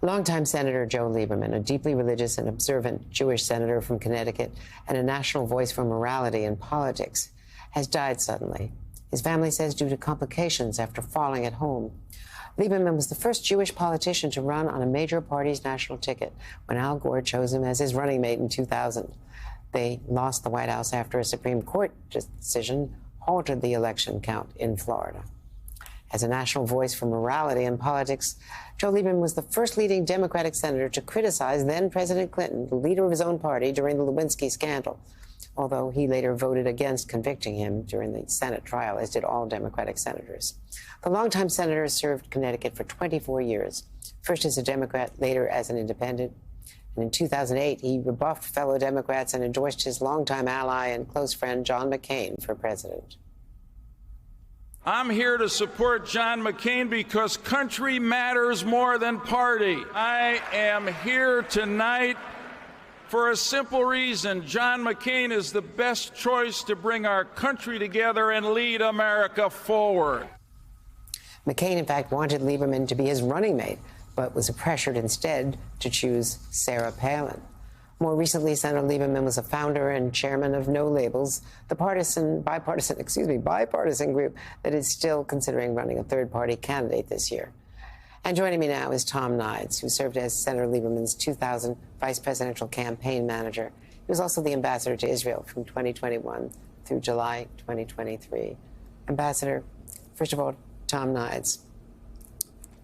Longtime Senator Joe Lieberman, a deeply religious and observant Jewish senator from Connecticut and a national voice for morality in politics, has died suddenly. His family says due to complications after falling at home. Lieberman was the first Jewish politician to run on a major party's national ticket when Al Gore chose him as his running mate in 2000. They lost the White House after a Supreme Court decision halted the election count in Florida. As a national voice for morality in politics, Joe Lieberman was the first leading Democratic senator to criticize then-President Clinton, the leader of his own party, during the Lewinsky scandal, although he later voted against convicting him during the Senate trial, as did all Democratic senators. The longtime senator served Connecticut for 24 years, first as a Democrat, later as an independent. And in 2008, he rebuffed fellow Democrats and endorsed his longtime ally and close friend, John McCain, for president. I'm here to support John McCain because country matters more than party. I am here tonight for a simple reason. John McCain is the best choice to bring our country together and lead America forward. McCain, in fact, wanted Lieberman to be his running mate, but was pressured instead to choose Sarah Palin. More recently, Senator Lieberman was a founder and chairman of No Labels, the bipartisan group that is still considering running a third-party candidate this year. And joining me now is Tom Nides, who served as Senator Lieberman's 2000 vice presidential campaign manager. He was also the ambassador to Israel from 2021 through July 2023. Ambassador, first of all, Tom Nides.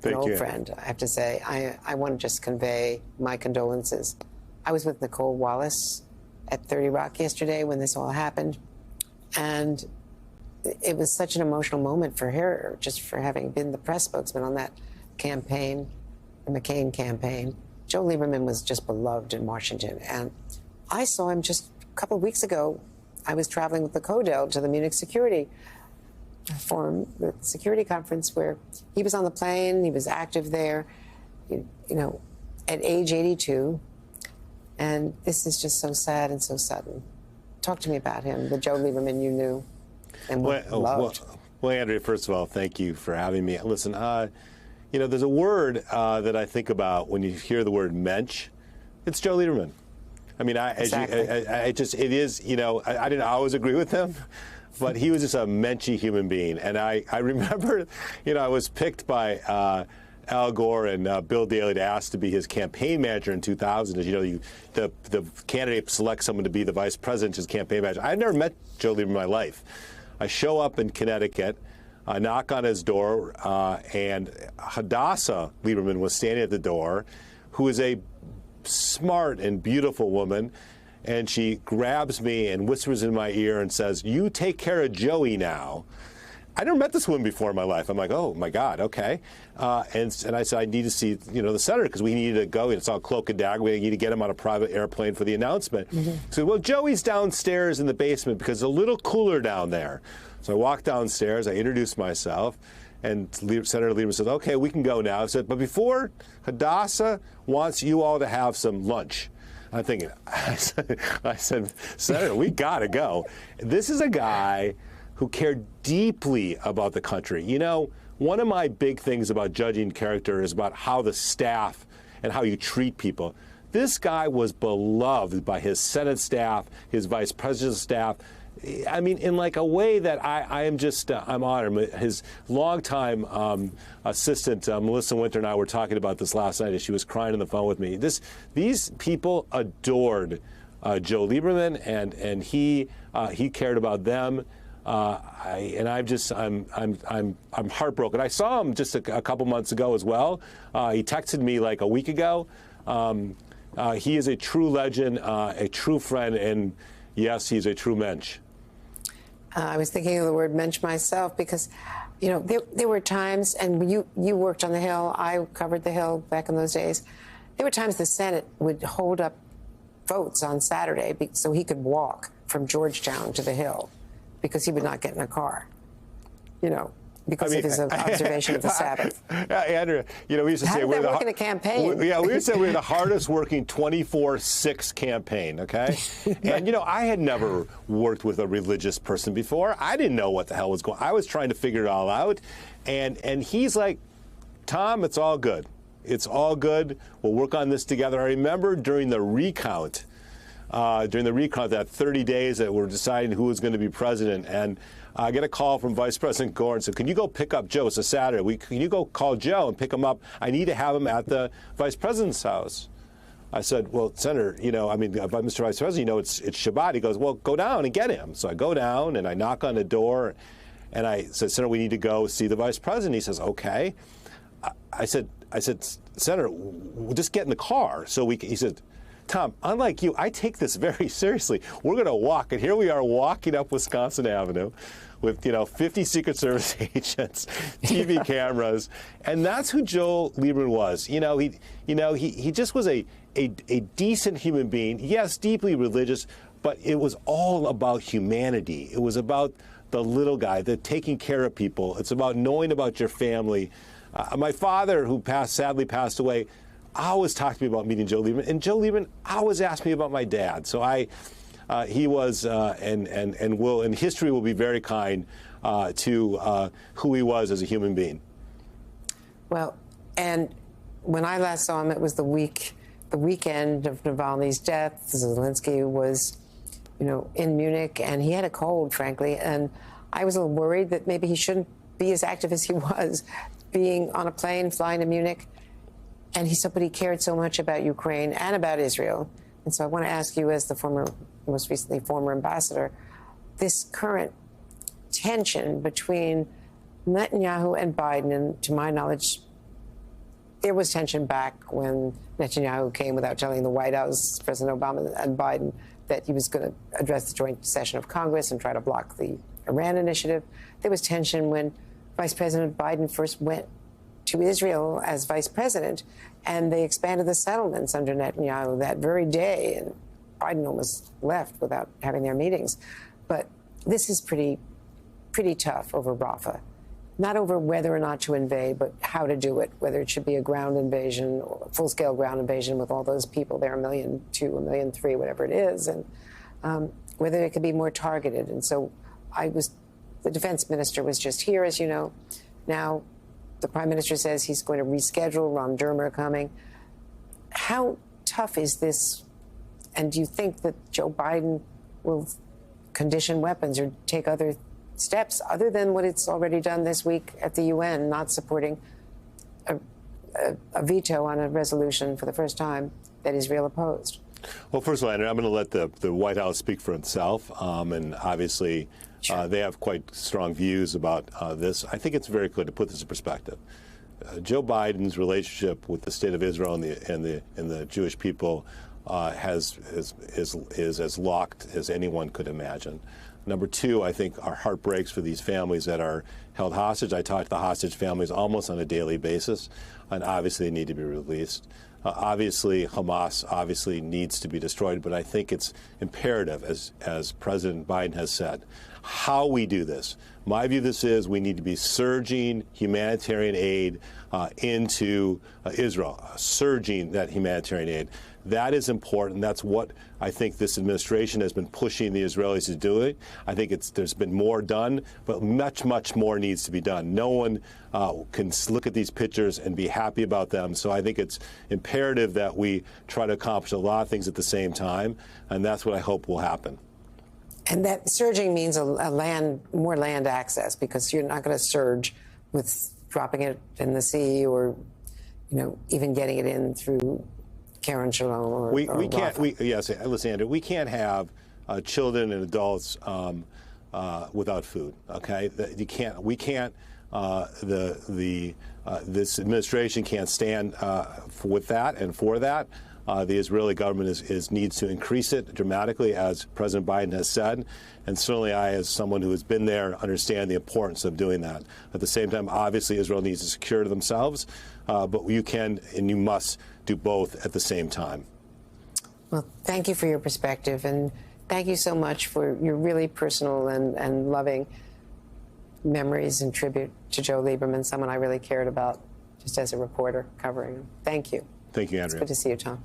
An old friend, I have to say. I want to just convey my condolences. I was with Nicole Wallace at 30 Rock yesterday when this all happened, and it was such an emotional moment for her, just for having been the press spokesman on that campaign, the McCain campaign. Joe Lieberman was just beloved in Washington, and I saw him just a couple of weeks ago. I was traveling with the CODEL to the Munich Security Forum, the security conference, where he was on the plane. He was active there, you know, at age 82. And this is just so sad and so sudden. Talk to me about him, the Joe Lieberman you knew and loved. Well, Andrea, first of all, thank you for having me. Listen, you know, there's a word that I think about when you hear the word mensch. It's Joe Lieberman. I mean, it is, you know, I didn't always agree with him, but he was just a menchy human being. And I remember, you know, I was picked by Al Gore and Bill Daley to ask to be his campaign manager in 2000. As you know, the candidate selects someone to be the vice president, his campaign manager. I've never met Joe Lieberman in my life. I show up in Connecticut, I knock on his door, and Hadassah Lieberman was standing at the door, who is a smart and beautiful woman, and she grabs me and whispers in my ear and says, "You take care of Joey now." I never met this woman before in my life. I'm like, oh my God, okay. And I said, I need to see, you know, the senator, because we needed to go. It's all cloak and dagger. We need to get him on a private airplane for the announcement. So, well, Joey's downstairs in the basement because it's a little cooler down there. So I walk downstairs, I introduce myself, and Senator Lieberman says, okay, we can go now. I said, but before, Hadassah wants you all to have some lunch. I'm thinking, I said, Senator, we got to go. This is a guy who cared deeply about the country. You know, one of my big things about judging character is about how the staff and how you treat people. This guy was beloved by his Senate staff, his vice president's staff. I mean, in like a way that I am just, I'm honored. His longtime assistant, Melissa Winter, and I were talking about this last night as she was crying on the phone with me. These people adored Joe Lieberman, and he cared about them. I'm heartbroken. I saw him just a couple months ago as well. He texted me like a week ago. He is a true legend, a true friend, and yes, he's a true mensch. I was thinking of the word mensch myself because, you know, there were times, and you worked on the Hill, I covered the Hill back in those days. There were times the Senate would hold up votes on Saturday so he could walk from Georgetown to the Hill, because he would not get in a car, you know, because of his observation of the Sabbath. Andrea, you know, we used to say we're in a campaign. We used to say we're the hardest working 24/6 campaign, okay? And, you know, I had never worked with a religious person before. I didn't know what the hell was going on. I was trying to figure it all out. And he's like, Tom, it's all good. It's all good. We'll work on this together. I remember during the recount, that 30 days that we're deciding who was going to be president, and I get a call from Vice President Gore and said, can you go pick up Joe? It's a Saturday. Can you go call Joe and pick him up? I need to have him at the Vice President's house. I said, well, Senator, Mr. Vice President, it's Shabbat. He goes, well, go down and get him. So I go down and I knock on the door, and I said, Senator, we need to go see the Vice President. He says, okay. I said, Senator, we'll just get in the car. He said, Tom, unlike you, I take this very seriously. We're going to walk. And here we are walking up Wisconsin Avenue with, 50 Secret Service agents, TV cameras. And that's who Joe Lieberman was. He just was a decent human being. Yes, deeply religious, but it was all about humanity. It was about the little guy, the taking care of people. It's about knowing about your family. My father, who sadly passed away, always talked to me about meeting Joe Lieberman, and Joe Lieberman always asked me about my dad. So he was, and history will be very kind to who he was as a human being. Well, and when I last saw him, it was the weekend of Navalny's death. Zelensky was, in Munich, and he had a cold, frankly, and I was a little worried that maybe he shouldn't be as active as he was, being on a plane, flying to Munich. And but he cared so much about Ukraine and about Israel. And so I want to ask you, as the most recently former ambassador, this current tension between Netanyahu and Biden, and to my knowledge, there was tension back when Netanyahu came without telling the White House, President Obama and Biden, that he was going to address the joint session of Congress and try to block the Iran initiative. There was tension when Vice President Biden first went to Israel as vice president, and they expanded the settlements under Netanyahu that very day, and Biden almost left without having their meetings. But this is pretty tough over Rafah, not over whether or not to invade, but how to do it, whether it should be a ground invasion or a full-scale ground invasion with all those people there, 1.2 million, 1.3 million, whatever it is, and whether it could be more targeted. And so the defense minister was just here, as you know. Now, the prime minister says he's going to reschedule. Ron Dermer coming. How tough is this? And do you think that Joe Biden will condition weapons or take other steps other than what it's already done this week at the UN, not supporting a veto on a resolution for the first time that Israel opposed? Well, first of all, I'm going to let the White House speak for itself. And obviously, sure, they have quite strong views about this. I think it's very clear to put this in perspective. Joe Biden's relationship with the state of Israel and the Jewish people is as locked as anyone could imagine. Number two, I think our heart breaks for these families that are held hostage. I talk to the hostage families almost on a daily basis, and obviously they need to be released. Obviously, Hamas obviously needs to be destroyed, but I think it's imperative, as President Biden has said, how we do this. My view of this is we need to be surging humanitarian aid into Israel, surging that humanitarian aid. That is important. That's what I think this administration has been pushing the Israelis to do. I think there's been more done, but much, much more needs to be done. No one can look at these pictures and be happy about them. So I think it's imperative that we try to accomplish a lot of things at the same time, and that's what I hope will happen. And that surging means more land access, because you're not going to surge with dropping it in the sea or, even getting it in through Karen Shalom or we can't. Yes, listen, Andrew. We can't have children and adults without food. Okay, you can't. We can't. This administration can't stand with that and for that. The Israeli government needs to increase it dramatically, as President Biden has said. And certainly I, as someone who has been there, understand the importance of doing that. At the same time, obviously, Israel needs to secure themselves. But you can and you must do both at the same time. Well, thank you for your perspective. And thank you so much for your really personal and loving memories and tribute to Joe Lieberman, someone I really cared about just as a reporter covering him. Thank you. Thank you, Andrea. It's good to see you, Tom.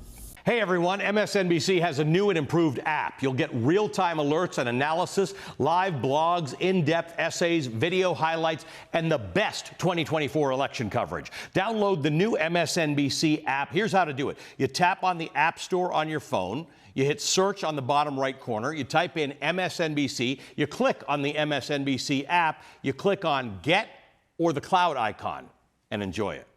Hey everyone, MSNBC has a new and improved app. You'll get real-time alerts and analysis, live blogs, in-depth essays, video highlights, and the best 2024 election coverage. Download the new MSNBC app. Here's how to do it. You tap on the App Store on your phone. You hit search on the bottom right corner. You type in MSNBC. You click on the MSNBC app. You click on Get or the cloud icon and enjoy it.